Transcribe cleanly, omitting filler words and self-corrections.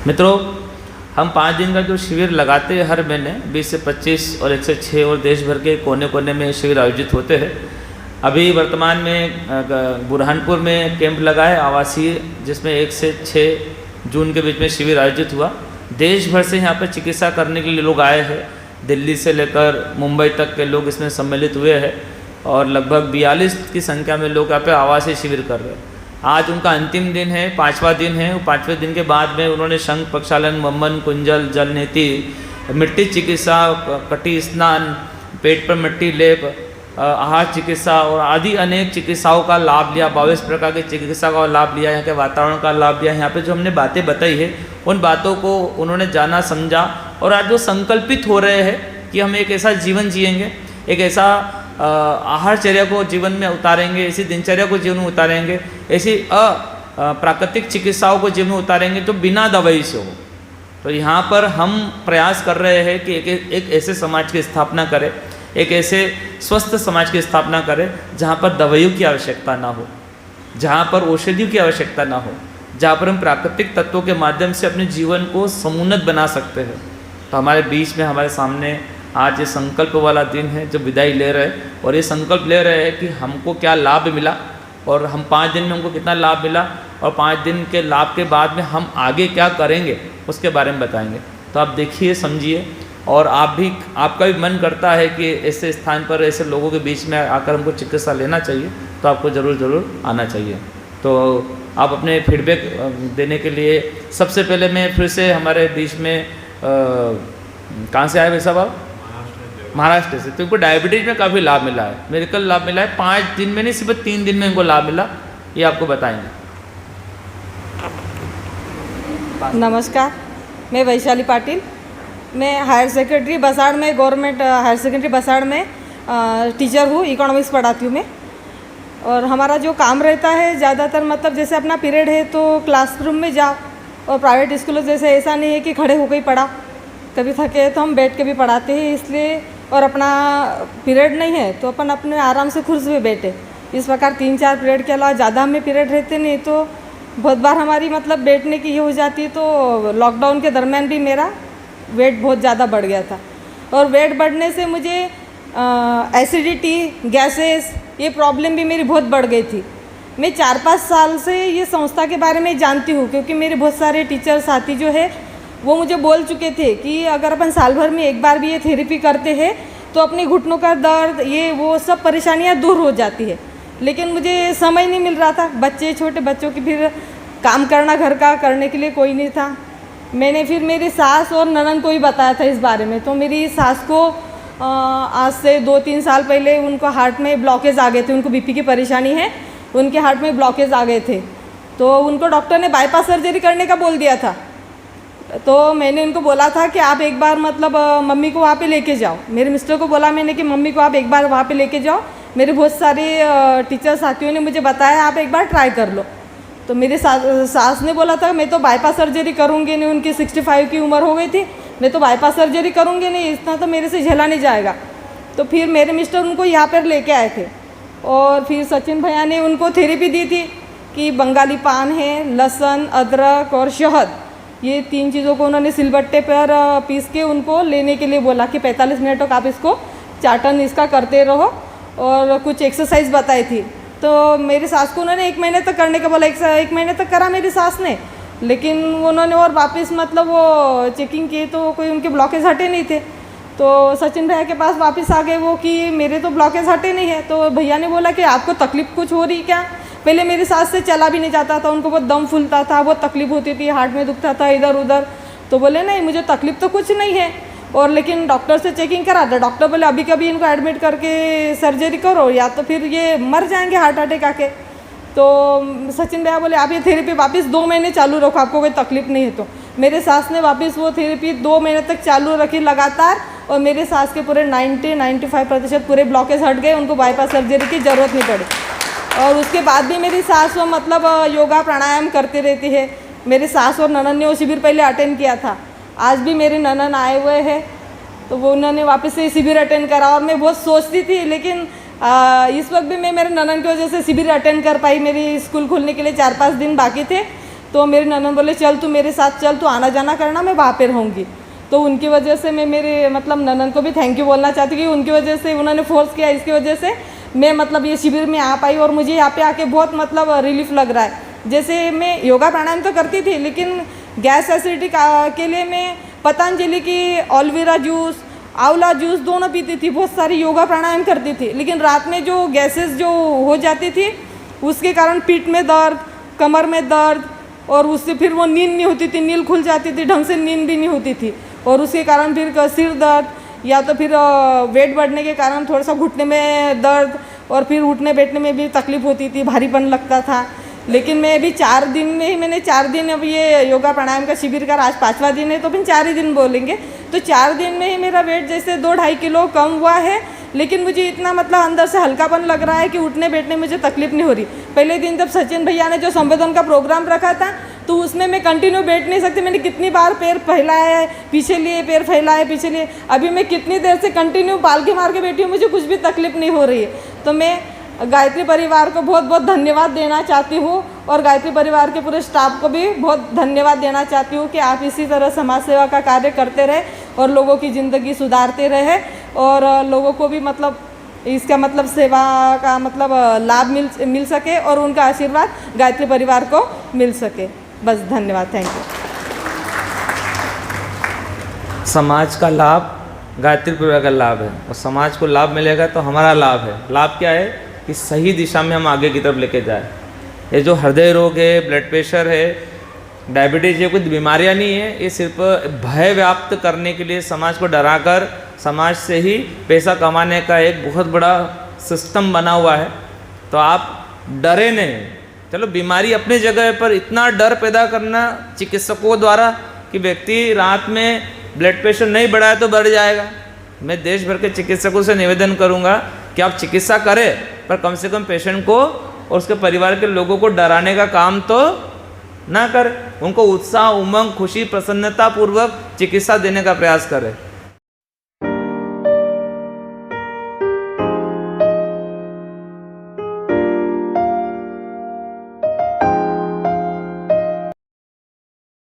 मित्रों, हम 5 दिन का जो शिविर लगाते हैं हर महीने 20 से 25 और 1 से 6 और देश भर के कोने कोने में शिविर आयोजित होते हैं। अभी वर्तमान में बुरहानपुर में कैंप लगा है आवासीय, जिसमें 1 से 6 जून के बीच में शिविर आयोजित हुआ। देश भर से यहाँ पर चिकित्सा करने के लिए लोग आए हैं। दिल्ली से लेकर मुंबई तक के लोग इसमें सम्मिलित हुए हैं और लगभग 42 की संख्या में लोग यहाँ पे आवासीय शिविर कर रहे हैं। आज उनका अंतिम दिन है, 5वां दिन है। 5वें दिन के बाद में उन्होंने शंख प्रक्षालन, वमन, कुंजल, जल नीति, मिट्टी चिकित्सा, कटी स्नान, पेट पर मिट्टी लेप, आहार चिकित्सा और आदि अनेक चिकित्साओं का लाभ लिया। 22 प्रकार की चिकित्सा का लाभ लिया, यहाँ के वातावरण का लाभ लिया। यहाँ पे जो हमने बातें बताई है उन बातों को उन्होंने जाना, समझा और आज वो संकल्पित हो रहे हैं कि हम एक ऐसा जीवन जिएंगे, एक ऐसा आहारचर्या को जीवन में उतारेंगे, ऐसी दिनचर्या को जीवन में उतारेंगे, ऐसी प्राकृतिक चिकित्साओं को जीवन में उतारेंगे जो बिना दवाई से हो। तो यहाँ पर हम प्रयास कर रहे हैं कि एक ऐसे समाज की स्थापना करें, एक ऐसे स्वस्थ समाज की स्थापना करें जहाँ पर दवाइयों की आवश्यकता ना हो, जहाँ पर औषधियों की आवश्यकता ना हो, जहाँ पर हम प्राकृतिक तत्वों के माध्यम से अपने जीवन को समुन्नत बना सकते हैं। तो हमारे बीच में, हमारे सामने आज ये संकल्प वाला दिन है जो विदाई ले रहे हैं और ये संकल्प ले रहे हैं कि हमको क्या लाभ मिला और हम 5 दिन में हमको कितना लाभ मिला और 5 दिन के लाभ के बाद में हम आगे क्या करेंगे उसके बारे में बताएंगे। तो आप देखिए, समझिए और आपका भी मन करता है कि ऐसे स्थान पर ऐसे लोगों के बीच में आकर हमको चिकित्सा लेना चाहिए, तो आपको ज़रूर आना चाहिए। तो आप अपने फीडबैक देने के लिए सबसे पहले मैं फिर से हमारे बीच में कहाँ से आए भाई साहब आप? महाराष्ट्र से। तो इनको डायबिटीज़ में काफ़ी लाभ मिला है, मेडिकल लाभ मिला है। 5 दिन में नहीं, सिर्फ 3 दिन में इनको लाभ मिला, ये आपको बताएंगे। नमस्कार, मैं वैशाली पाटिल। मैं हायर सेकेंडरी बसाड़ में, गवर्नमेंट हायर सेकेंडरी बसाड़ में टीचर हूँ, इकोनॉमिक्स पढ़ाती हूँ मैं। और हमारा जो काम रहता है ज़्यादातर मतलब जैसे अपना पीरियड है तो क्लासरूम में जाओ, और प्राइवेट स्कूलों जैसे ऐसा नहीं है कि खड़े होकर ही पढ़ा, कभी थके तो हम बैठ के भी पढ़ाते हैं। इसलिए और अपना पीरियड नहीं है तो अपन अपने आराम से खुर्स में बैठे। इस प्रकार 3-4 पीरियड के अलावा ज़्यादा हमें पीरियड रहते नहीं, तो बहुत बार हमारी मतलब बैठने की ये हो जाती है। तो लॉकडाउन के दरमियान भी मेरा वेट बहुत ज़्यादा बढ़ गया था और वेट बढ़ने से मुझे एसिडिटी, गैसेस, ये प्रॉब्लम भी मेरी बहुत बढ़ गई थी। मैं 4-5 साल से ये संस्था के बारे में जानती हूँ, क्योंकि मेरे बहुत सारे टीचर साथी जो है वो मुझे बोल चुके थे कि अगर अपन साल भर में एक बार भी ये थेरेपी करते हैं तो अपने घुटनों का दर्द, ये वो सब परेशानियाँ दूर हो जाती है। लेकिन मुझे समय नहीं मिल रहा था, छोटे बच्चों की फिर काम करना घर का करने के लिए कोई नहीं था। मैंने फिर मेरी सास और ननद को ही बताया था इस बारे में। तो मेरी सास को आज से 2-3 साल पहले उनको हार्ट में ब्लॉकेज आ गए थे, उनको बीपी की परेशानी है, उनके हार्ट में ब्लॉकेज आ गए थे। तो उनको डॉक्टर ने बाईपास सर्जरी करने का बोल दिया था। तो मैंने उनको बोला था कि आप एक बार मतलब मम्मी को वहाँ पे लेके जाओ। मेरे मिस्टर को बोला मैंने कि मम्मी को आप एक बार वहाँ पे लेके जाओ, मेरे बहुत सारे टीचर साथियों ने मुझे बताया आप एक बार ट्राई कर लो। तो मेरे सास ने बोला था मैं तो बाईपास सर्जरी करूँगी नहीं, उनकी 65 की उम्र हो गई थी, मैं तो बाईपास सर्जरी करूँगी नहीं, इतना तो मेरे से झेला नहीं जाएगा। तो फिर मेरे मिस्टर उनको यहाँ पर लेके आए थे और फिर सचिन भैया ने उनको थेरेपी दी थी कि बंगाली पान है, लहसुन, अदरक और शहद, ये 3 चीज़ों को उन्होंने सिलबट्टे पर पीस के उनको लेने के लिए बोला कि 45 मिनट तक आप इसको चाटन इसका करते रहो, और कुछ एक्सरसाइज बताई थी। तो मेरी सास को उन्होंने 1 महीने तक करने का बोला। 1 महीने तक करा मेरी सास ने, लेकिन उन्होंने और वापस मतलब वो चेकिंग किए तो कोई उनके ब्लॉकेज हटे नहीं थे। तो सचिन भैया के पास वापस आ गए वो कि मेरे तो ब्लॉकेज हटे नहीं है। तो भैया ने बोला कि आपको तकलीफ़ कुछ हो रही क्या? पहले मेरी सास से चला भी नहीं जाता था, उनको बहुत दम फूलता था, बहुत तकलीफ होती थी, हार्ट में दुखता था इधर उधर। तो बोले नहीं मुझे तकलीफ़ तो कुछ नहीं है, और लेकिन डॉक्टर से चेकिंग करा था, डॉक्टर बोले अभी कभी इनको एडमिट करके सर्जरी करो या तो फिर ये मर जाएंगे हार्ट अटैक आके। तो सचिन भैया बोले आप ये थेरेपी वापस 2 महीने चालू रखो, आपको कोई तकलीफ नहीं है। तो मेरे सास ने वापस वो थेरेपी 2 महीने तक चालू रखी लगातार, और मेरे सास के पूरे 90-95% पूरे ब्लॉकेज हट गए, उनको बाईपास सर्जरी की ज़रूरत नहीं पड़ी। और उसके बाद भी मेरी सास वो मतलब योगा प्राणायाम करते रहती है। मेरे सास और ननद ने वो शिविर पहले अटेंड किया था, आज भी मेरे ननद आए हुए हैं, तो वो उन्होंने वापस से शिविर अटेंड करा। और मैं बहुत सोचती थी, लेकिन इस वक्त भी मैं मेरे ननद की वजह से शिविर अटेंड कर पाई। मेरी स्कूल खुलने के लिए 4-5 दिन बाकी थे, तो मेरी ननद बोले चल तू मेरे साथ चल, तू आना जाना करना, मैं वहाँ पे रहूँगी। तो उनकी वजह से मैं मेरे मतलब ननद को भी थैंक यू बोलना चाहती हूँ कि उनकी वजह से उन्होंने फोर्स किया, इसकी वजह से मैं मतलब ये शिविर में आ पाई और मुझे यहाँ पे आके बहुत मतलब रिलीफ लग रहा है। जैसे मैं योगा प्राणायाम तो करती थी, लेकिन गैस एसिडिटी के लिए मैं पतंजलि की एलोवेरा जूस, आंवला जूस दोनों पीती थी, बहुत सारी योगा प्राणायाम करती थी, लेकिन रात में जो गैसेस जो हो जाती थी उसके कारण पीठ में दर्द, कमर में दर्द, और उससे फिर वो नींद नहीं होती थी, नींद खुल जाती थी, ढंग से नींद भी नहीं होती थी, और उसके कारण फिर सिर दर्द या तो फिर वेट बढ़ने के कारण थोड़ा सा घुटने में दर्द और फिर उठने बैठने में भी तकलीफ होती थी, भारीपन लगता था। लेकिन मैं अभी 4 दिन में ही मैंने 4 दिन अब ये योगा प्राणायाम का शिविर का, आज 5वां दिन है तो फिर 4 ही दिन बोलेंगे, तो 4 दिन में ही मेरा वेट जैसे 2-2.5 किलो कम हुआ है। लेकिन मुझे इतना मतलब अंदर से हल्कापन लग रहा है कि उठने बैठने में मुझे तकलीफ नहीं हो रही। पहले दिन जब सचिन भैया ने जो संवेदन का प्रोग्राम रखा था तो उसमें मैं कंटिन्यू बैठ नहीं सकती, मैंने कितनी बार पैर फैलाया है पीछे लिए, पैर फैलाए पीछे लिए, अभी मैं कितनी देर से कंटिन्यू पालकी मार के बैठी हूँ, मुझे कुछ भी तकलीफ नहीं हो रही है। तो मैं गायत्री परिवार को बहुत बहुत धन्यवाद देना चाहती हूँ और गायत्री परिवार के पूरे स्टाफ को भी बहुत धन्यवाद देना चाहती हूँ कि आप इसी तरह समाज सेवा का कार्य करते रहे और लोगों की ज़िंदगी सुधारते रहे और लोगों को भी मतलब इसका मतलब सेवा का मतलब लाभ मिल सके और उनका आशीर्वाद गायत्री परिवार को मिल सके। बस धन्यवाद, थैंक यू। समाज का लाभ गायत्री परिवार का लाभ है और समाज को लाभ मिलेगा तो हमारा लाभ है। लाभ क्या है कि सही दिशा में हम आगे की तरफ लेके जाए। ये जो हृदय रोग है, ब्लड प्रेशर है, डायबिटीज, ये कुछ बीमारियां नहीं है, ये सिर्फ भय व्याप्त करने के लिए समाज को डराकर समाज से ही पैसा कमाने का एक बहुत बड़ा सिस्टम बना हुआ है। तो आप डरे नहीं। चलो बीमारी अपनी जगह पर इतना डर पैदा करना चिकित्सकों द्वारा कि व्यक्ति रात में ब्लड प्रेशर नहीं बढ़ाए तो बढ़ जाएगा। मैं देश भर के चिकित्सकों से निवेदन करूंगा कि आप चिकित्सा करें पर कम से कम पेशेंट को और उसके परिवार के लोगों को डराने का काम तो ना करें। उनको उत्साह, उमंग, खुशी, प्रसन्नता पूर्वक चिकित्सा देने का प्रयास करें।